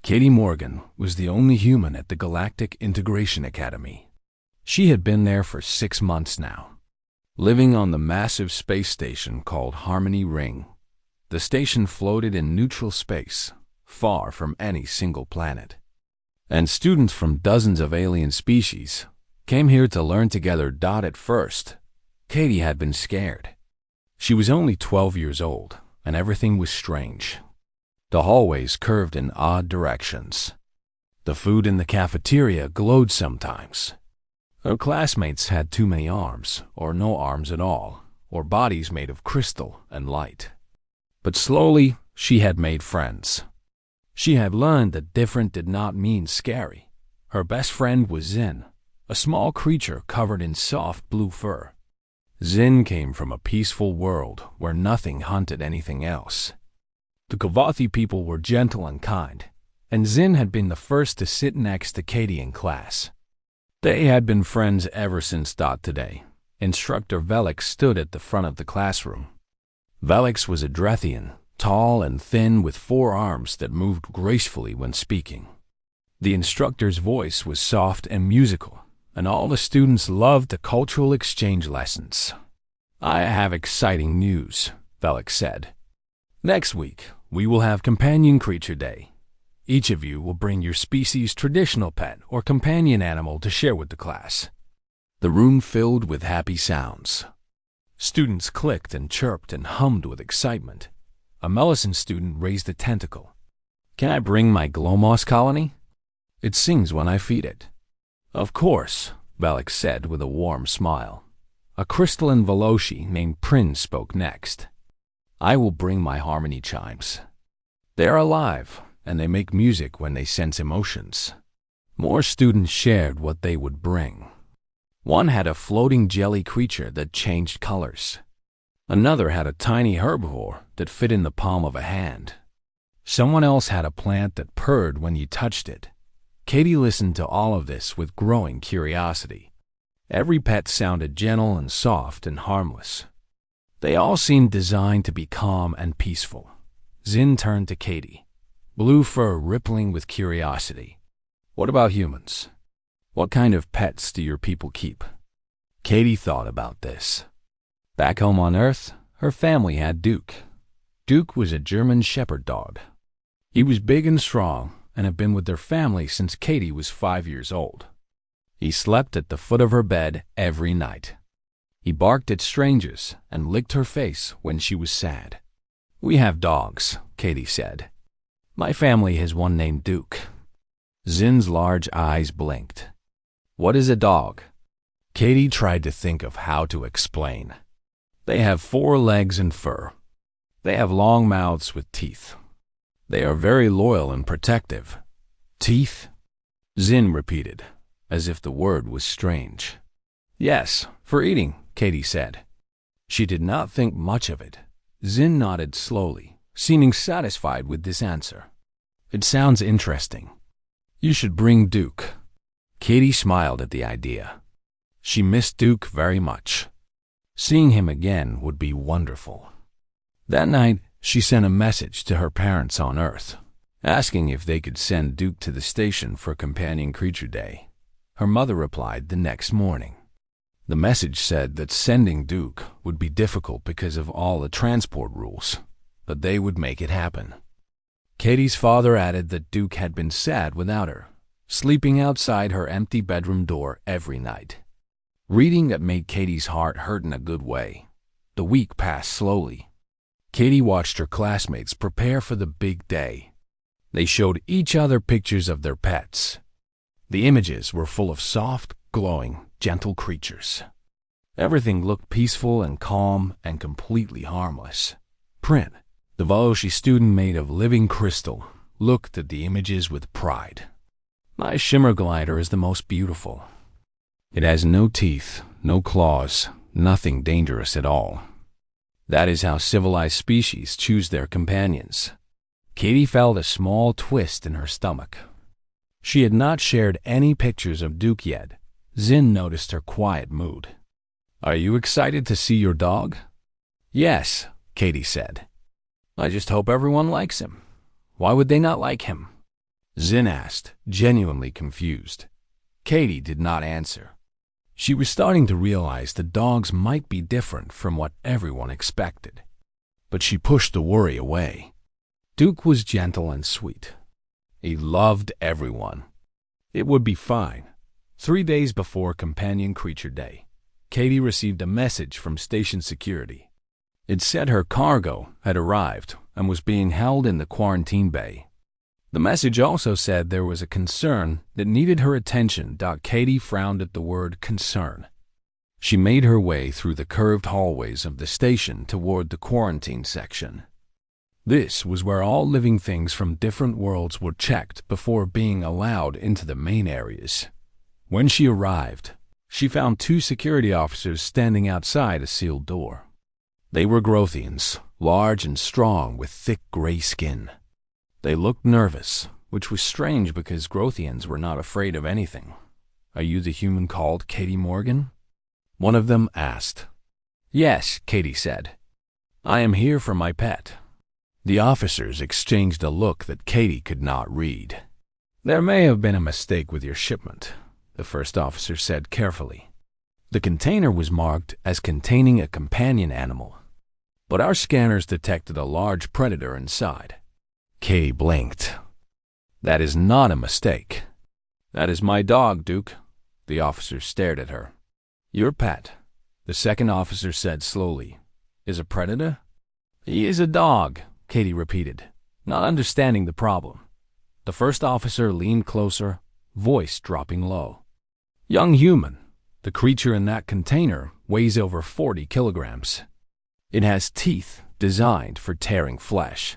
Katie Morgan was the only human at the Galactic Integration Academy. She had been there for 6 months now, living on the massive space station called Harmony Ring. The station floated in neutral space, far from any single planet. And students from dozens of alien species came here to learn together. At first, Katie had been scared. She was only 12 years old, and everything was strange. The hallways curved in odd directions. The food in the cafeteria glowed sometimes. Her classmates had too many arms, or no arms at all, or bodies made of crystal and light. But slowly, she had made friends. She had learned that different did not mean scary. Her best friend was Zin, a small creature covered in soft blue fur. Zin came from a peaceful world where nothing hunted anything else. The Kavathi people were gentle and kind, and Zin had been the first to sit next to Katie in class. They had been friends ever since today. Instructor Velix stood at the front of the classroom. Velix was a Drethian, tall and thin with 4 arms that moved gracefully when speaking. The instructor's voice was soft and musical, and all the students loved the cultural exchange lessons. "I have exciting news," Velix said. "Next week, we will have Companion Creature Day. Each of you will bring your species' traditional pet or companion animal to share with the class." The room filled with happy sounds. Students clicked and chirped and hummed with excitement. A Melicin student raised a tentacle. "Can I bring my Glomos colony? It sings when I feed it." "Of course," Velix said with a warm smile. A crystalline Veloci named Prin spoke next. "I will bring my harmony chimes. They are alive, and they make music when they sense emotions." More students shared what they would bring. One had a floating jelly creature that changed colors. Another had a tiny herbivore that fit in the palm of a hand. Someone else had a plant that purred when you touched it. Katie listened to all of this with growing curiosity. Every pet sounded gentle and soft and harmless. They all seemed designed to be calm and peaceful. Zin turned to Katie, blue fur rippling with curiosity. "What about humans? What kind of pets do your people keep?" Katie thought about this. Back home on Earth, her family had Duke. Duke was a German shepherd dog. He was big and strong and had been with their family since Katie was 5 years old. He slept at the foot of her bed every night. He barked at strangers and licked her face when she was sad. "We have dogs," Katie said. "My family has one named Duke." Zin's large eyes blinked. "What is a dog?" Katie tried to think of how to explain. "They have 4 legs and fur. They have long mouths with teeth. They are very loyal and protective." "Teeth?" Zin repeated, as if the word was strange. "Yes, for eating," Katie said. She did not think much of it. Zin nodded slowly, seeming satisfied with this answer. "It sounds interesting. You should bring Duke." Katie smiled at the idea. She missed Duke very much. Seeing him again would be wonderful. That night, she sent a message to her parents on Earth, asking if they could send Duke to the station for Companion Creature Day. Her mother replied the next morning. The message said that sending Duke would be difficult because of all the transport rules, but they would make it happen. Katie's father added that Duke had been sad without her, sleeping outside her empty bedroom door every night. Reading that made Katie's heart hurt in a good way. The week passed slowly. Katie watched her classmates prepare for the big day. They showed each other pictures of their pets. The images were full of soft, glowing, gentle creatures. Everything looked peaceful and calm and completely harmless. Prin, the Veloci student made of living crystal, looked at the images with pride. "My shimmer glider is the most beautiful. It has no teeth, no claws, nothing dangerous at all. That is how civilized species choose their companions." Katie felt a small twist in her stomach. She had not shared any pictures of Duke yet. Zin noticed her quiet mood. "Are you excited to see your dog?" "Yes," Katie said. "I just hope everyone likes him. Why would they not like him?" Zin asked, genuinely confused. Katie did not answer. She was starting to realize the dogs might be different from what everyone expected. But she pushed the worry away. Duke was gentle and sweet. He loved everyone. It would be fine. 3 days before Companion Creature Day, Katie received a message from station security. It said her cargo had arrived and was being held in the quarantine bay. The message also said there was a concern that needed her attention. Katie frowned at the word concern. She made her way through the curved hallways of the station toward the quarantine section. This was where all living things from different worlds were checked before being allowed into the main areas. When she arrived, she found 2 security officers standing outside a sealed door. They were Grothians, large and strong with thick gray skin. They looked nervous, which was strange because Grothians were not afraid of anything. "Are you the human called Katie Morgan?" one of them asked. "Yes," Katie said. "I am here for my pet." The officers exchanged a look that Katie could not read. "There may have been a mistake with your shipment," the first officer said carefully. "The container was marked as containing a companion animal, but our scanners detected a large predator inside." Katie blinked. "That is not a mistake. That is my dog, Duke." The officer stared at her. "Your pet," the second officer said slowly, "is a predator?" "He is a dog," Katie repeated, not understanding the problem. The first officer leaned closer, voice dropping low. "Young human, the creature in that container weighs over 40 kilograms. It has teeth designed for tearing flesh.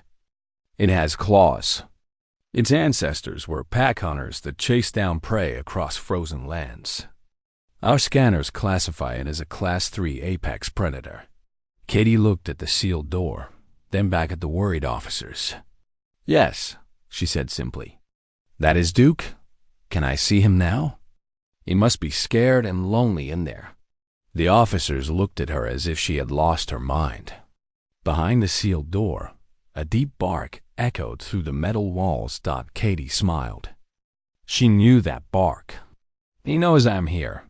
It has claws. Its ancestors were pack hunters that chased down prey across frozen lands. Our scanners classify it as a Class 3 apex predator." Katie looked at the sealed door, then back at the worried officers. "Yes," she said simply. "That is Duke. Can I see him now? He must be scared and lonely in there." The officers looked at her as if she had lost her mind. Behind the sealed door, a deep bark echoed through the metal walls. Katie smiled. She knew that bark. "He knows I'm here,"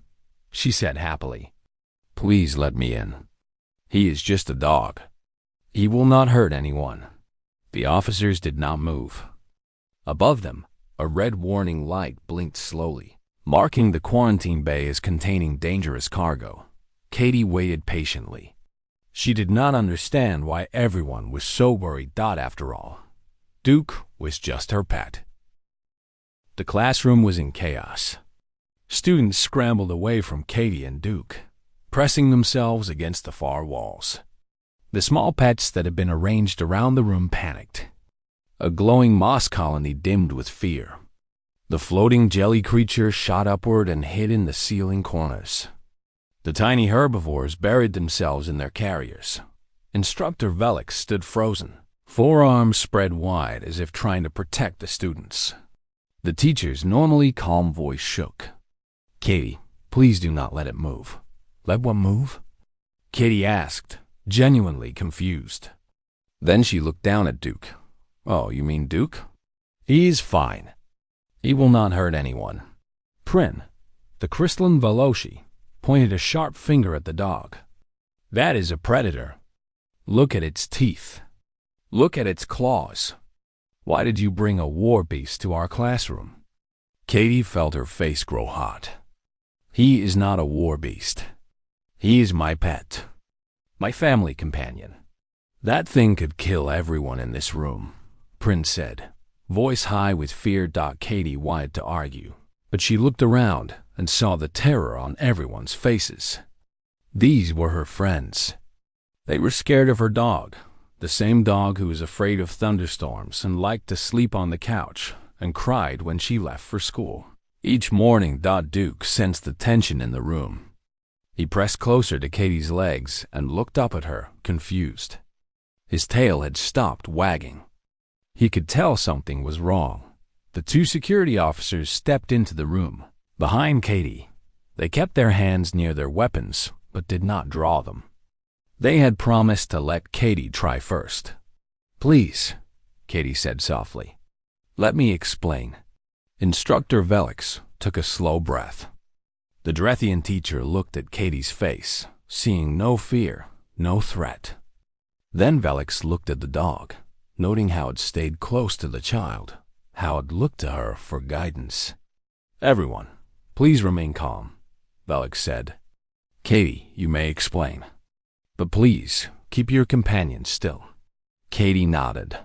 she said happily. "Please let me in. He is just a dog. He will not hurt anyone." The officers did not move. Above them, a red warning light blinked slowly, marking the quarantine bay as containing dangerous cargo. Katie waited patiently. She did not understand why everyone was so worried. After all, Duke was just her pet. The classroom was in chaos. Students scrambled away from Katie and Duke, pressing themselves against the far walls. The small pets that had been arranged around the room panicked. A glowing moss colony dimmed with fear. The floating jelly creature shot upward and hid in the ceiling corners. The tiny herbivores buried themselves in their carriers. Instructor Velix stood frozen, forearms spread wide as if trying to protect the students. The teacher's normally calm voice shook. "Katie, please do not let it move." "Let what move?" Katie asked, genuinely confused. Then she looked down at Duke. "Oh, you mean Duke? He is fine. He will not hurt anyone." Prin, the crystalline Veloci, pointed a sharp finger at the dog. "That is a predator. Look at its teeth. Look at its claws. Why did you bring a war beast to our classroom?" Katie felt her face grow hot. "He is not a war beast. He is my pet. My family companion. That thing could kill everyone in this room," Prin said, voice high with fear. Katie wanted to argue, but she looked around and saw the terror on everyone's faces. These were her friends. They were scared of her dog, the same dog who was afraid of thunderstorms and liked to sleep on the couch and cried when she left for school. Each morning, Duke sensed the tension in the room. He pressed closer to Katie's legs and looked up at her, confused. His tail had stopped wagging. He could tell something was wrong. The 2 security officers stepped into the room. Behind Katie, they kept their hands near their weapons, but did not draw them. They had promised to let Katie try first. "Please," Katie said softly. Let me explain. Instructor Velix took a slow breath. The Drethian teacher looked at Katie's face, seeing no fear, no threat. Then Velix looked at the dog, noting how it stayed close to the child, how it looked to her for guidance. Everyone, please remain calm, Velix said. Katie, you may explain. But please, keep your companion still. Katie nodded.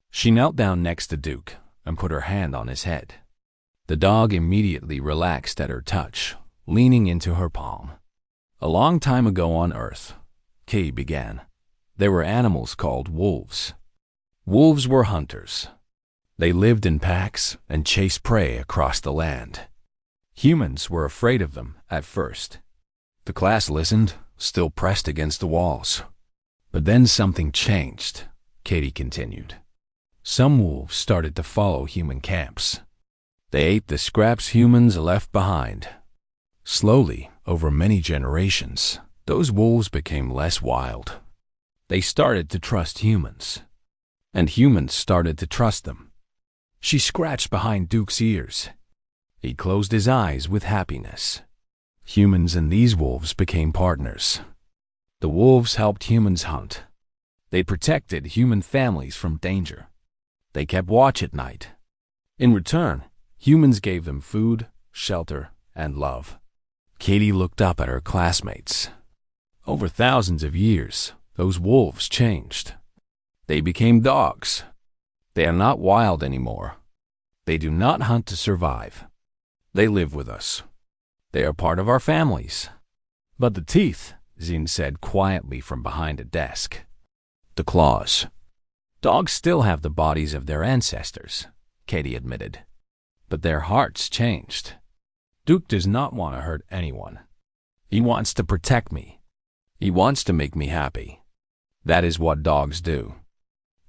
She knelt down next to Duke and put her hand on his head. The dog immediately relaxed at her touch, leaning into her palm. A long time ago on Earth, Katie began, there were animals called wolves. Wolves were hunters. They lived in packs and chased prey across the land. Humans were afraid of them at first. The class listened, still pressed against the walls. But then something changed, Katie continued. Some wolves started to follow human camps. They ate the scraps humans left behind. Slowly, over many generations, those wolves became less wild. They started to trust humans, and humans started to trust them. She scratched behind Duke's ears. He closed his eyes with happiness. Humans and these wolves became partners. The wolves helped humans hunt. They protected human families from danger. They kept watch at night. In return, humans gave them food, shelter, and love. Katie looked up at her classmates. Over thousands of years, those wolves changed. They became dogs. They are not wild anymore. They do not hunt to survive. They live with us. They are part of our families. But the teeth, Zin said quietly from behind a desk. The claws. Dogs still have the bodies of their ancestors, Katie admitted. But their hearts changed. Duke does not want to hurt anyone. He wants to protect me. He wants to make me happy. That is what dogs do.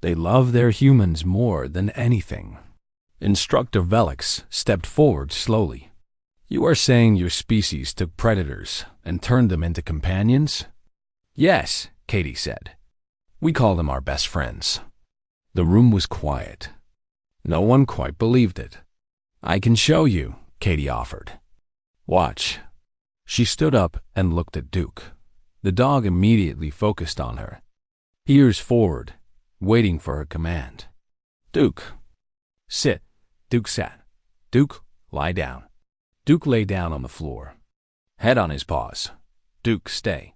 They love their humans more than anything. Instructor Velix stepped forward slowly. You are saying your species took predators and turned them into companions? Yes, Katie said. We call them our best friends. The room was quiet. No one quite believed it. I can show you, Katie offered. Watch. She stood up and looked at Duke. The dog immediately focused on her. Ears forward, waiting for her command. Duke. Sit. Duke sat. Duke, lie down. Duke lay down on the floor. Head on his paws. Duke, stay.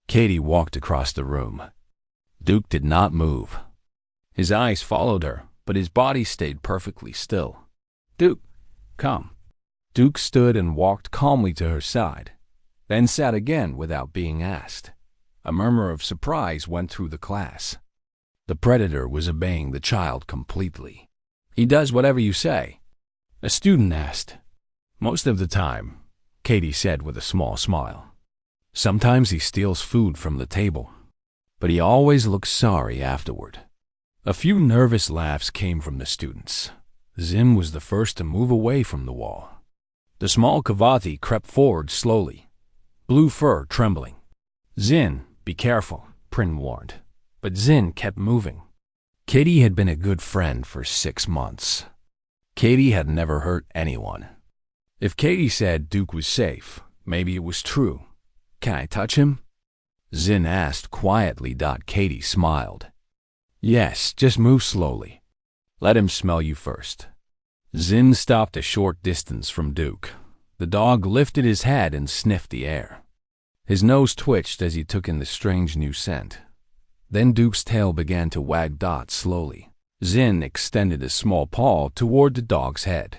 Katie walked across the room. Duke did not move. His eyes followed her, but his body stayed perfectly still. Duke, come. Duke stood and walked calmly to her side, then sat again without being asked. A murmur of surprise went through the class. The predator was obeying the child completely. He does whatever you say, a student asked. Most of the time, Katie said with a small smile. Sometimes he steals food from the table, but he always looks sorry afterward. A few nervous laughs came from the students. Zim was the first to move away from the wall. The small Kavathi crept forward slowly, blue fur trembling. Zin, be careful, Prin warned. But Zin kept moving. Katie had been a good friend for 6 months. Katie had never hurt anyone. If Katie said Duke was safe, maybe it was true. Can I touch him? Zin asked quietly. Katie smiled. Yes, just move slowly. Let him smell you first. Zin stopped a short distance from Duke. The dog lifted his head and sniffed the air. His nose twitched as he took in the strange new scent. Then Duke's tail began to wag. Slowly. Zin extended a small paw toward the dog's head.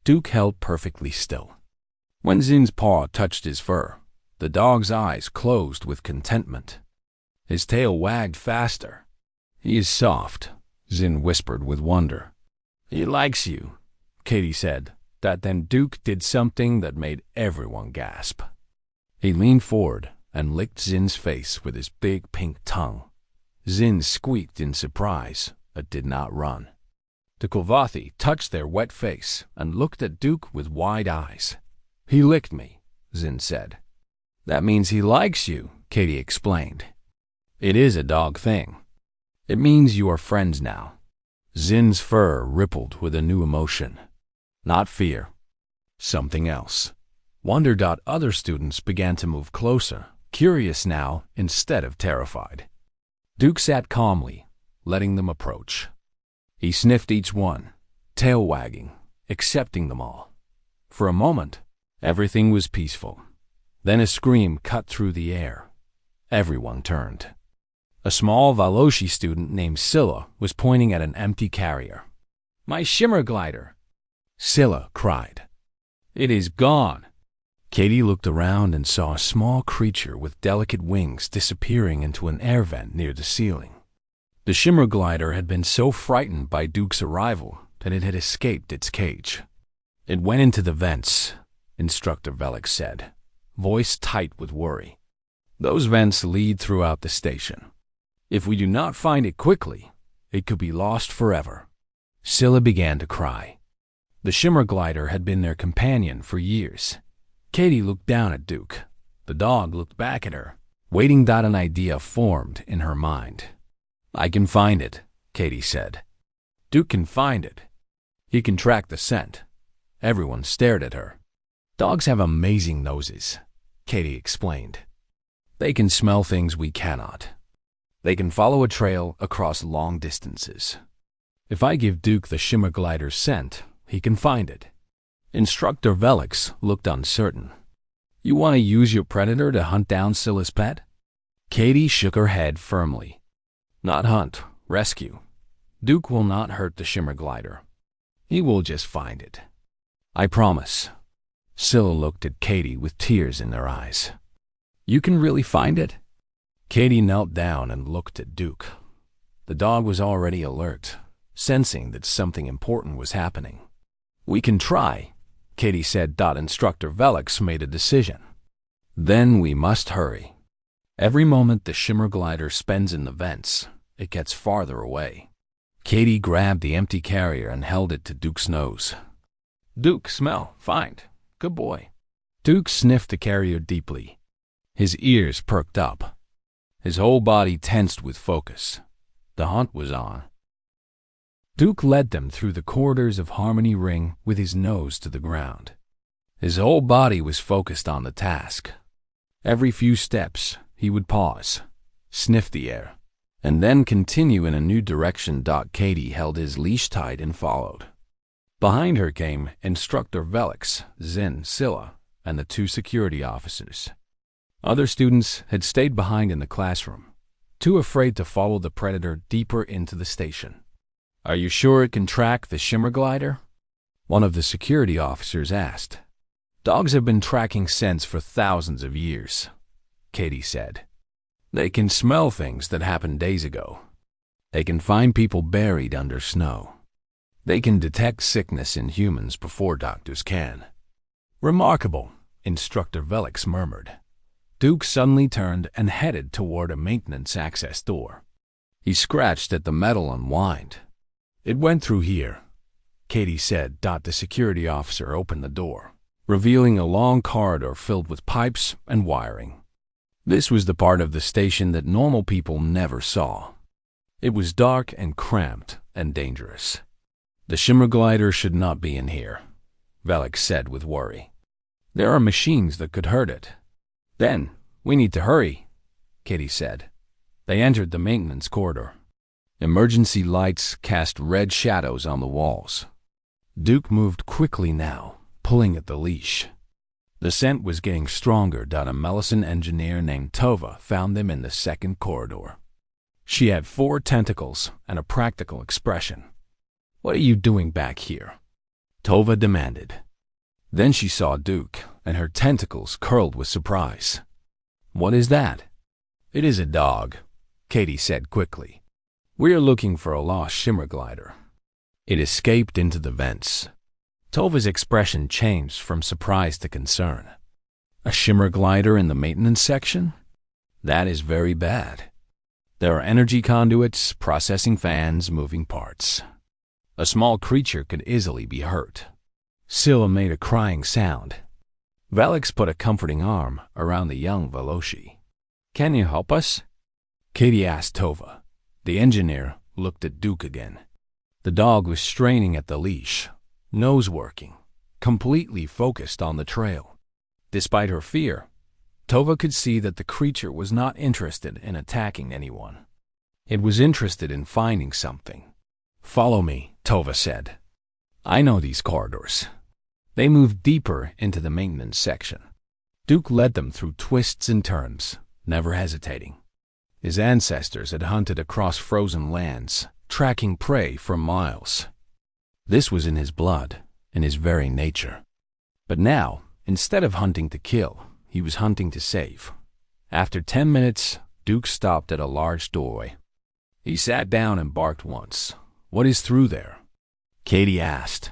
Duke held perfectly still. When Zin's paw touched his fur, the dog's eyes closed with contentment. His tail wagged faster. He is soft, Zin whispered with wonder. He likes you, Katie said. Then Duke did something that made everyone gasp. He leaned forward and licked Zin's face with his big pink tongue. Zin squeaked in surprise, but did not run. The Kovathi touched their wet face and looked at Duke with wide eyes. He licked me, Zin said. That means he likes you, Katie explained. It is a dog thing. It means you are friends now. Zin's fur rippled with a new emotion. Not fear. Something else. Wonder. Other students began to move closer, curious now instead of terrified. Duke sat calmly, letting them approach. He sniffed each one, tail wagging, accepting them all. For a moment, everything was peaceful. Then a scream cut through the air. Everyone turned. A small Veloci student named Scylla was pointing at an empty carrier. "My shimmer glider!" Scylla cried. "It is gone!" Katie looked around and saw a small creature with delicate wings disappearing into an air vent near the ceiling. The shimmer glider had been so frightened by Duke's arrival that it had escaped its cage. "It went into the vents," Instructor Velix said, voice tight with worry. "Those vents lead throughout the station. If we do not find it quickly, it could be lost forever." Scylla began to cry. The shimmer glider had been their companion for years. Katie looked down at Duke. The dog looked back at her, waiting. An idea formed in her mind. "I can find it," Katie said. "Duke can find it. He can track the scent." Everyone stared at her. "Dogs have amazing noses," Katie explained. "They can smell things we cannot. They can follow a trail across long distances. If I give Duke the shimmer glider's scent, he can find it." Instructor Velix looked uncertain. "You want to use your predator to hunt down Scylla's pet?" Katie shook her head firmly. "Not hunt, rescue. Duke will not hurt the shimmer glider. He will just find it. I promise." Scylla looked at Katie with tears in their eyes. "You can really find it?" Katie knelt down and looked at Duke. The dog was already alert, sensing that something important was happening. "We can try," Katie said. Instructor Velix made a decision. "Then we must hurry. Every moment the shimmer glider spends in the vents, it gets farther away." Katie grabbed the empty carrier and held it to Duke's nose. "Duke, smell, find. Good boy." Duke sniffed the carrier deeply. His ears perked up. His whole body tensed with focus. The hunt was on. Duke led them through the corridors of Harmony Ring with his nose to the ground. His whole body was focused on the task. Every few steps, he would pause, sniff the air, and then continue in a new direction. Katie held his leash tight and followed. Behind her came Instructor Velix, Zin, Scylla, and the two security officers. Other students had stayed behind in the classroom, too afraid to follow the predator deeper into the station. "Are you sure it can track the shimmer glider?" one of the security officers asked. "Dogs have been tracking scents for thousands of years," Katie said. "They can smell things that happened days ago. They can find people buried under snow. They can detect sickness in humans before doctors can." "Remarkable," Instructor Velix murmured. Duke suddenly turned and headed toward a maintenance access door. He scratched at the metal and whined. "It went through here," Katie said. The security officer opened the door, revealing a long corridor filled with pipes and wiring. This was the part of the station that normal people never saw. It was dark and cramped and dangerous. "The shimmer glider should not be in here," Velix said with worry. "There are machines that could hurt it." "Then we need to hurry," Katie said. They entered the maintenance corridor. Emergency lights cast red shadows on the walls. Duke moved quickly now, pulling at the leash. The scent was getting stronger. A Melicin engineer named Tova found them in the second corridor. She had 4 tentacles and a practical expression. "What are you doing back here?" Tova demanded. Then she saw Duke, and her tentacles curled with surprise. "What is that?" "It is a dog," Katie said quickly. "We are looking for a lost shimmer glider. It escaped into the vents." Tova's expression changed from surprise to concern. "A shimmer glider in the maintenance section? That is very bad. There are energy conduits, processing fans, moving parts. A small creature could easily be hurt." Scylla made a crying sound. Velix put a comforting arm around the young Veloci. "Can you help us?" Katie asked Tova. The engineer looked at Duke again. The dog was straining at the leash, nose working, completely focused on the trail. Despite her fear, Tova could see that the creature was not interested in attacking anyone. It was interested in finding something. "Follow me," Tova said. "I know these corridors." They moved deeper into the maintenance section. Duke led them through twists and turns, never hesitating. His ancestors had hunted across frozen lands, tracking prey for miles. This was in his blood, in his very nature. But now, instead of hunting to kill, he was hunting to save. After 10 minutes, Duke stopped at a large doorway. He sat down and barked once. "What is through there?" Katie asked.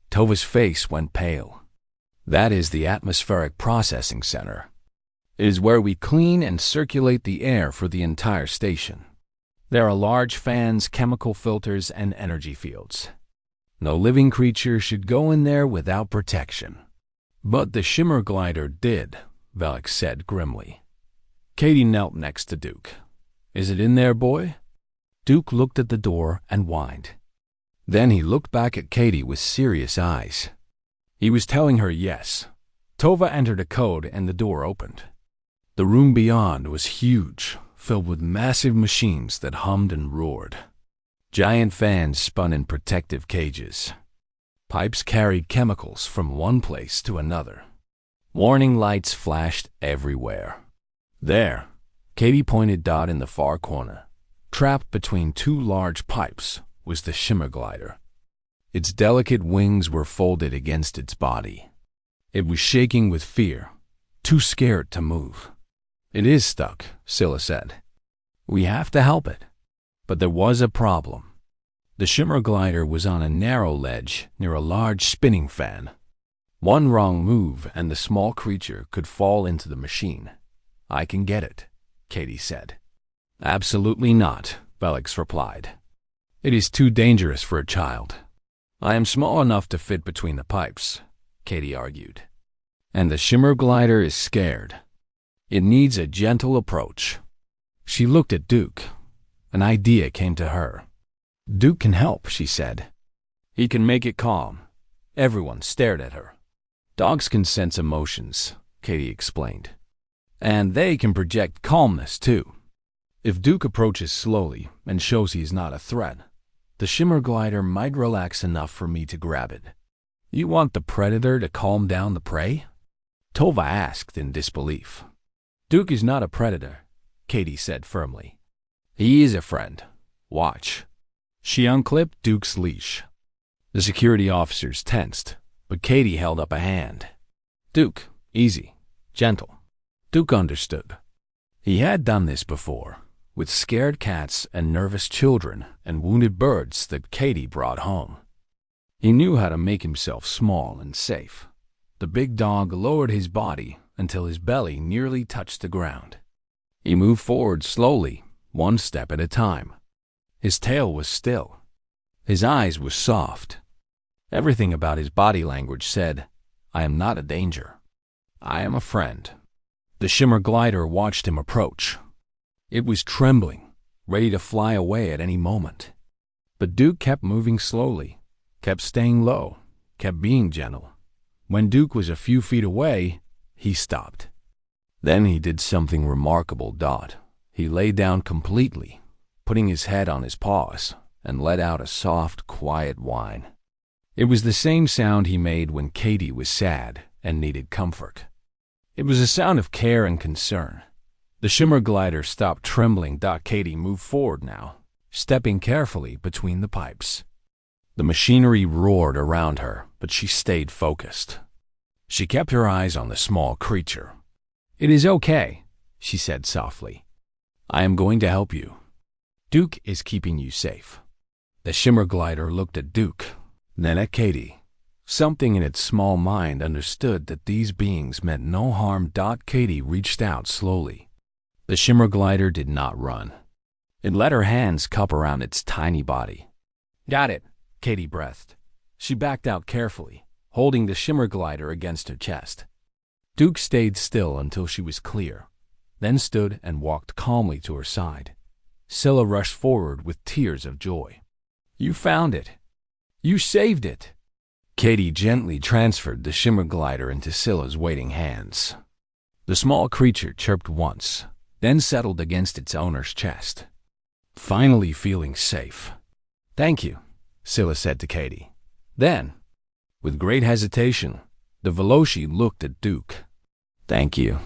Tova's face went pale. "That is the atmospheric processing center. It is where we clean and circulate the air for the entire station. There are large fans, chemical filters, and energy fields. No living creature should go in there without protection." "But the shimmer glider did," Valak said grimly. Katie knelt next to Duke. "Is it in there, boy?" Duke looked at the door and whined. Then he looked back at Katie with serious eyes. He was telling her yes. Tova entered a code and the door opened. The room beyond was huge, filled with massive machines that hummed and roared. Giant fans spun in protective cages. Pipes carried chemicals from one place to another. Warning lights flashed everywhere. There, Katie pointed Dot in the far corner. Trapped between two large pipes was the shimmer glider. Its delicate wings were folded against its body. It was shaking with fear, too scared to move. "It is stuck," Scylla said. "We have to help it." But there was a problem. The shimmer glider was on a narrow ledge near a large spinning fan. One wrong move and the small creature could fall into the machine. "I can get it," Katie said. "Absolutely not," Valak replied. "It is too dangerous for a child." "I am small enough to fit between the pipes," Katie argued. "And the shimmer glider is scared. It needs a gentle approach." She looked at Duke. An idea came to her. "Duke can help," she said. "He can make it calm." Everyone stared at her. "Dogs can sense emotions," Katie explained. "And they can project calmness, too. If Duke approaches slowly and shows he is not a threat, the shimmer glider might relax enough for me to grab it." "You want the predator to calm down the prey?" Tova asked in disbelief. "Duke is not a predator," Katie said firmly. "He is a friend. Watch." She unclipped Duke's leash. The security officers tensed, but Katie held up a hand. "Duke, easy, gentle." Duke understood. He had done this before, with scared cats and nervous children and wounded birds that Katie brought home. He knew how to make himself small and safe. The big dog lowered his body until his belly nearly touched the ground. He moved forward slowly, one step at a time. His tail was still. His eyes were soft. Everything about his body language said, "I am not a danger. I am a friend." The shimmer glider watched him approach. It was trembling, ready to fly away at any moment. But Duke kept moving slowly, kept staying low, kept being gentle. When Duke was a few feet away, he stopped. Then he did something remarkable, Dot. He lay down completely, putting his head on his paws, and let out a soft, quiet whine. It was the same sound he made when Katie was sad and needed comfort. It was a sound of care and concern. The shimmer glider stopped trembling. Katie moved forward now, stepping carefully between the pipes. The machinery roared around her, but she stayed focused. She kept her eyes on the small creature. "It is okay," she said softly. "I am going to help you. Duke is keeping you safe." The shimmer glider looked at Duke, then at Katie. Something in its small mind understood that these beings meant no harm. Katie reached out slowly. The shimmer glider did not run. It let her hands cup around its tiny body. "Got it," Katie breathed. She backed out carefully, holding the shimmer glider against her chest. Duke stayed still until she was clear, then stood and walked calmly to her side. Scylla rushed forward with tears of joy. "You found it," You saved it. Katie gently transferred the shimmer glider into Scylla's waiting hands. The small creature chirped once, then settled against its owner's chest, finally feeling safe. Thank you, Scylla said to Katie. Then, with great hesitation, the Veloci looked at Duke. Thank you.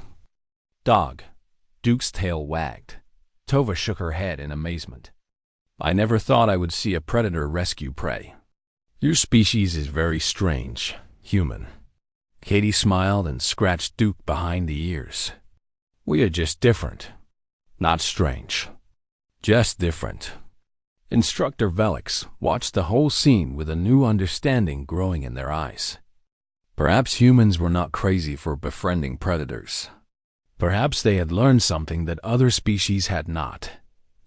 Dog. Duke's tail wagged. Tova shook her head in amazement. I never thought I would see a predator rescue prey. Your species is very strange, human. Katie smiled and scratched Duke behind the ears. We are just different. Not strange. Just different. Instructor Velix watched the whole scene with a new understanding growing in their eyes. Perhaps humans were not crazy for befriending predators. Perhaps they had learned something that other species had not.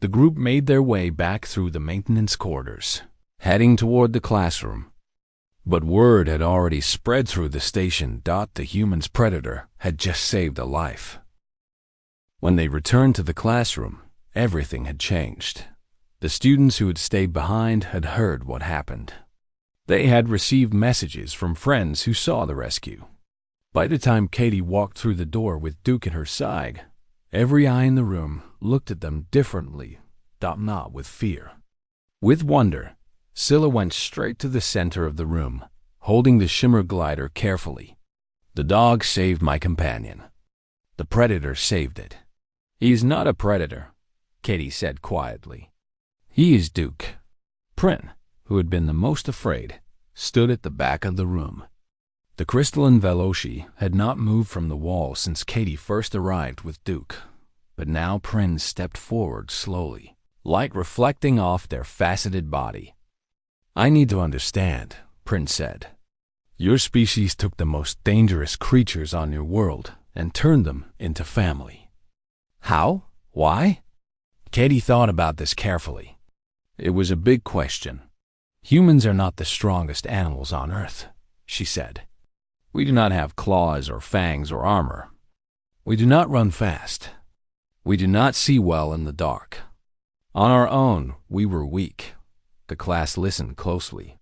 The group made their way back through the maintenance quarters, heading toward the classroom. But word had already spread through the station that the human's predator had just saved a life. When they returned to the classroom, everything had changed. The students who had stayed behind had heard what happened. They had received messages from friends who saw the rescue. By the time Katie walked through the door with Duke at her side, every eye in the room looked at them differently, not with fear. With wonder, Scylla went straight to the center of the room, holding the shimmer glider carefully. The dog saved my companion. The predator saved it. He is not a predator, Katie said quietly. He is Duke. Prin, who had been the most afraid, stood at the back of the room. The crystalline Veloci had not moved from the wall since Katie first arrived with Duke, but now Prin stepped forward slowly, light reflecting off their faceted body. I need to understand, Prin said. Your species took the most dangerous creatures on your world and turned them into family. How? Why? Katie thought about this carefully. It was a big question. Humans are not the strongest animals on Earth, she said. We do not have claws or fangs or armor. We do not run fast. We do not see well in the dark. On our own, we were weak. The class listened closely.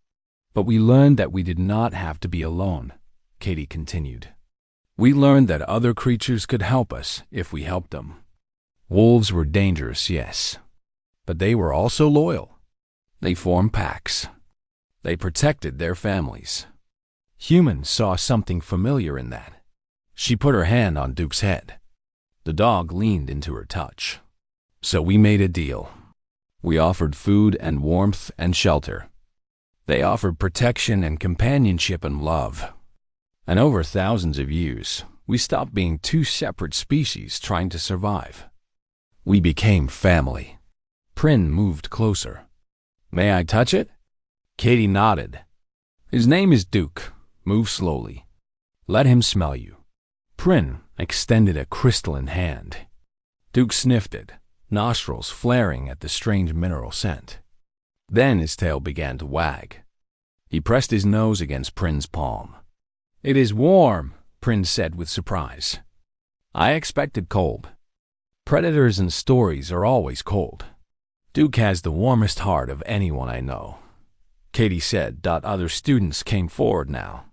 But we learned that we did not have to be alone, Katie continued. We learned that other creatures could help us if we helped them. Wolves were dangerous, yes, but they were also loyal. They formed packs. They protected their families. Humans saw something familiar in that. She put her hand on Duke's head. The dog leaned into her touch. So we made a deal. We offered food and warmth and shelter. They offered protection and companionship and love. And over thousands of years, we stopped being two separate species trying to survive. We became family. Prin moved closer. May I touch it? Katie nodded. His name is Duke. Move slowly. Let him smell you. Prin extended a crystalline hand. Duke sniffed it, nostrils flaring at the strange mineral scent. Then his tail began to wag. He pressed his nose against Prin's palm. It is warm, Prin said with surprise. I expected cold. Predators and stories are always cold. Duke has the warmest heart of anyone I know. Katie said. Other students came forward now.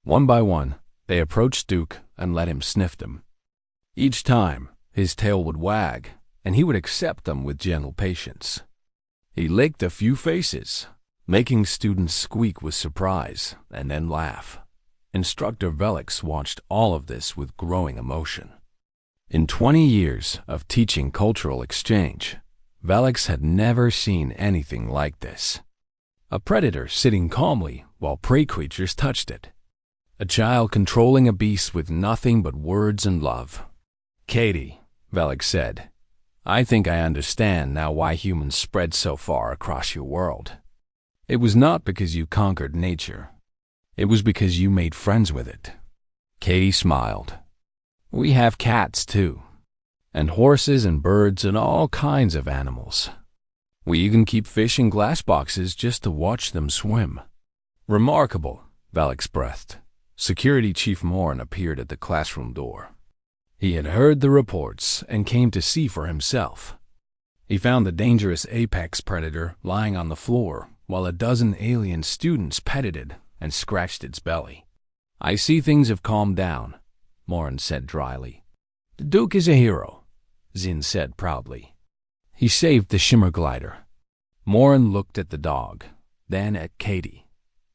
One by one, they approached Duke and let him sniff them. Each time, his tail would wag, and he would accept them with gentle patience. He licked a few faces, making students squeak with surprise and then laugh. Instructor Velix watched all of this with growing emotion. In 20 years of teaching cultural exchange, Velix had never seen anything like this. A predator sitting calmly while prey creatures touched it. A child controlling a beast with nothing but words and love. Katie, Velix said, I think I understand now why humans spread so far across your world. It was not because you conquered nature. It was because you made friends with it. Katie smiled. We have cats too, and horses and birds and all kinds of animals. We even keep fish in glass boxes just to watch them swim. Remarkable, Velix breathed. Security Chief Morn appeared at the classroom door. He had heard the reports and came to see for himself. He found the dangerous apex predator lying on the floor while a dozen alien students petted it and scratched its belly. "I see things have calmed down," Morin said dryly. "The Duke is a hero," Zin said proudly. "He saved the Shimmer glider." Morin looked at the dog, then at Katie.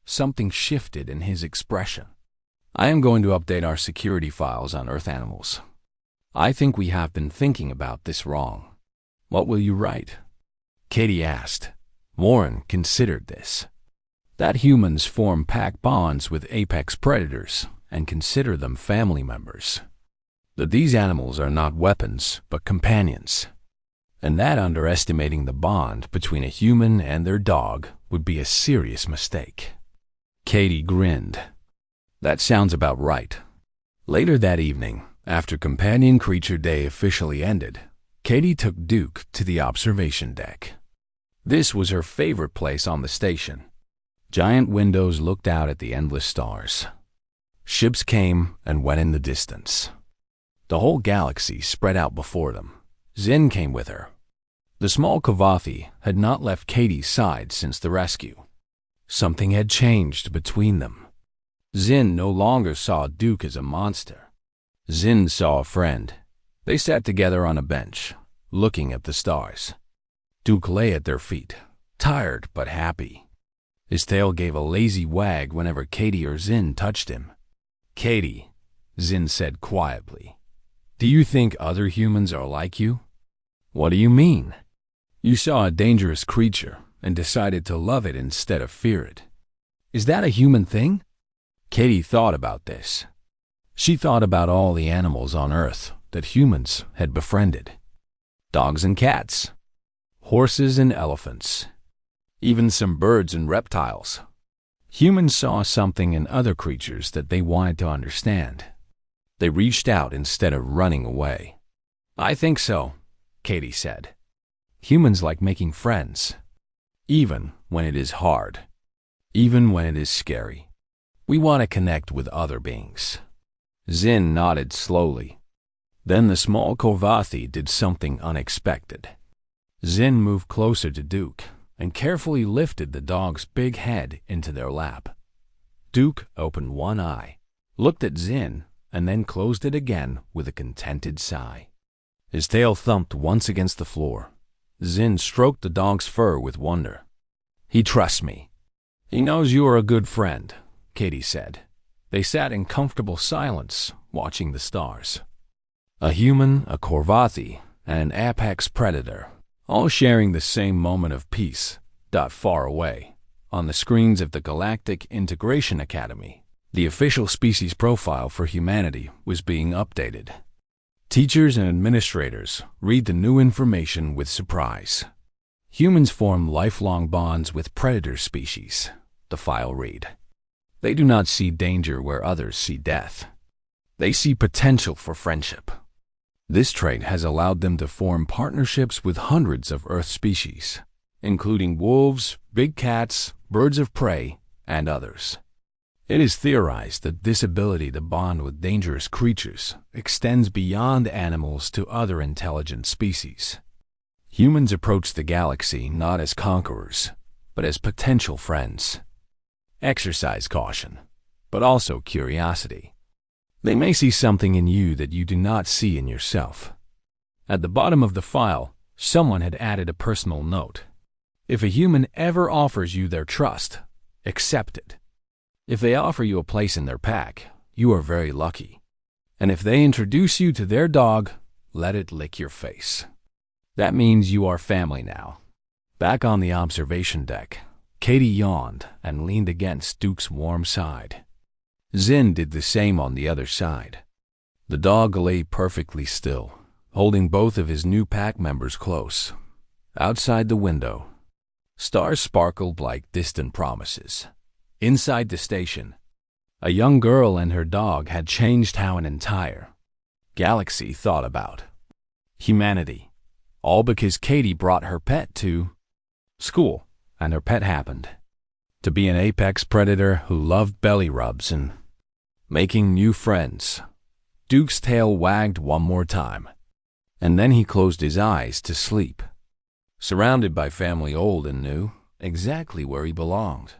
Something shifted in his expression. "I am going to update our security files on Earth animals. I think we have been thinking about this wrong." "What will you write?" Katie asked. Morin considered this. "That humans form pack bonds with apex predators and consider them family members. That these animals are not weapons, but companions. And that underestimating the bond between a human and their dog would be a serious mistake." Katie grinned. "That sounds about right." Later that evening, after Companion Creature Day officially ended, Katie took Duke to the observation deck. This was her favorite place on the station. Giant windows looked out at the endless stars. Ships came and went in the distance. The whole galaxy spread out before them. Zin came with her. The small Kavathi had not left Katie's side since the rescue. Something had changed between them. Zin no longer saw Duke as a monster. Zin saw a friend. They sat together on a bench, looking at the stars. Duke lay at their feet, tired but happy. His tail gave a lazy wag whenever Katie or Zin touched him. "Katie," Zin said quietly, "do you think other humans are like you?" "What do you mean?" "You saw a dangerous creature and decided to love it instead of fear it. Is that a human thing?" Katie thought about this. She thought about all the animals on Earth that humans had befriended. Dogs and cats, horses and elephants, even some birds and reptiles. Humans saw something in other creatures that they wanted to understand. They reached out instead of running away. "I think so," Katie said. "Humans like making friends, even when it is hard, even when it is scary. We want to connect with other beings." Zin nodded slowly. Then the small Kovathi did something unexpected. Zin moved closer to Duke and carefully lifted the dog's big head into their lap. Duke opened one eye, looked at Zin, and then closed it again with a contented sigh. His tail thumped once against the floor. Zin stroked the dog's fur with wonder. "He trusts me. He knows you are a good friend," Katie said. They sat in comfortable silence, watching the stars. A human, a Korvathi, and an apex predator, all sharing the same moment of peace, far away, on the screens of the Galactic Integration Academy. The official species profile for humanity was being updated. Teachers and administrators read the new information with surprise. Humans form lifelong bonds with predator species, the file read. They do not see danger where others see death. They see potential for friendship. This trait has allowed them to form partnerships with hundreds of Earth species, including wolves, big cats, birds of prey, and others. It is theorized that this ability to bond with dangerous creatures extends beyond animals to other intelligent species. Humans approach the galaxy not as conquerors, but as potential friends. Exercise caution, but also curiosity. They may see something in you that you do not see in yourself. At the bottom of the file, someone had added a personal note. If a human ever offers you their trust, accept it. If they offer you a place in their pack, you are very lucky. And if they introduce you to their dog, let it lick your face. That means you are family now. Back on the observation deck, Katie yawned and leaned against Duke's warm side. Zin did the same on the other side. The dog lay perfectly still, holding both of his new pack members close. Outside the window, stars sparkled like distant promises. Inside the station, a young girl and her dog had changed how an entire galaxy thought about humanity, all because Katie brought her pet to school, and her pet happened to be an apex predator who loved belly rubs and making new friends. Duke's tail wagged one more time, and then he closed his eyes to sleep. Surrounded by family old and new, exactly where he belonged.